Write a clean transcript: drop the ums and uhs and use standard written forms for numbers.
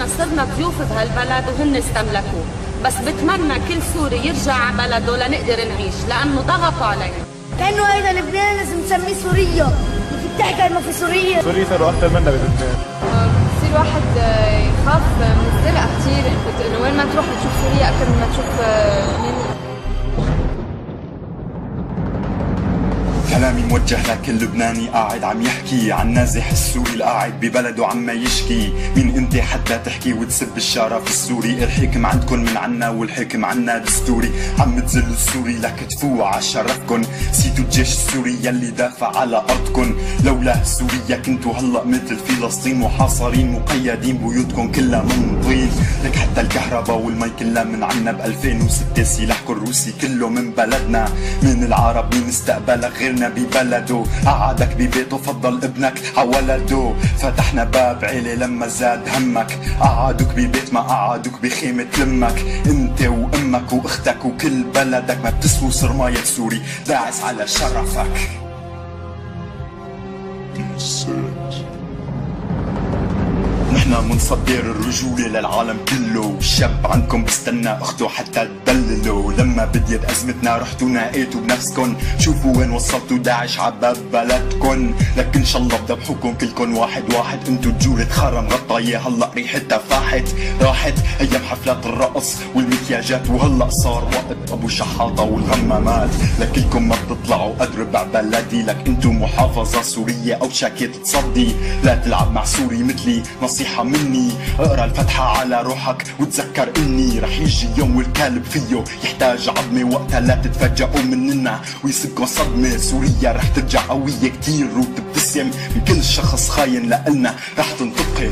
نحن صرنا ضيوف بهالبلد وهن استملكوه، بس بتمنى كل سوري يرجع على بلده لنقدر نعيش، لأنه ضغطوا علينا. كأنه هيدا لبنان لازم نسميه سوريا، في بتحكي انه في سوريا. سوريا صاروا أكثر منا بلبنان. بصير واحد يخاف من السرقة كثير، انه وين ما تروح بتشوف سوريا أكثر من ما تشوف مين. كلامي موجه لكل لبناني قاعد عم يحكي عن نازح السوري القاعد ببلده عما يشكي. مين انت حتى تحكي وتسب الشرف السوري؟ الحكم عندكن من عنا والحكم عنا دستوري. عم تذلوا السوري لك تفوقوا على شرفكن. نسيتوا الجيش السوري يلي دافع على ارضكن. لولا سوريا كنتوا هلا مثل فلسطين محاصرين مقيدين بيوتكن كلها من طين. لك حتى الكهرباء والمي كلها من عنا ب 2006. سلاحكن الروسي كله من بلدنا. من العرب مين استقبلك غيرنا ببلده؟ قعدك ببيته فضل ابنك عولده. فتحنا باب عيلة لما زاد همك. قعدوك ببيت ما قعدوك بخيمة لمك. انت وامك واختك وكل بلدك ما بتسووا صرماية سوري داعس على شرفك. نحنا منصدر الرجولة للعالم كله. الشاب عندكم بستنى اخته حتى تدلله. لما بديت ازمتنا رحتوا ناقيتوا بنفسكن. شوفوا وين وصلتوا داعش عباب بلدكن. لكن ان شاء الله بذبحوكم كلكن واحد واحد. انتوا جورة خرم غطاية هلا ريحتها فاحت. راحت ايام حفلات الرقص والمكياجات وهلا صار وقت ابو شحاطة والغمامات. لكلكم ما بتطلعوا قد ربع بلدي. لك انتوا محافظة سورية او شاكيت تصدي. لا تلعب مع سوري مثلي نصيحة مني. اقرا الفتحة على روحك وتذكر اني رح يجي يوم والكلب فيه يحتاج عظمة. وقتها لا تتفاجئوا مننا ويسبكوا صدمة. سوريا رح ترجع قوية كتير وتبتسم من كل شخص خاين لألنا. رح تنتقم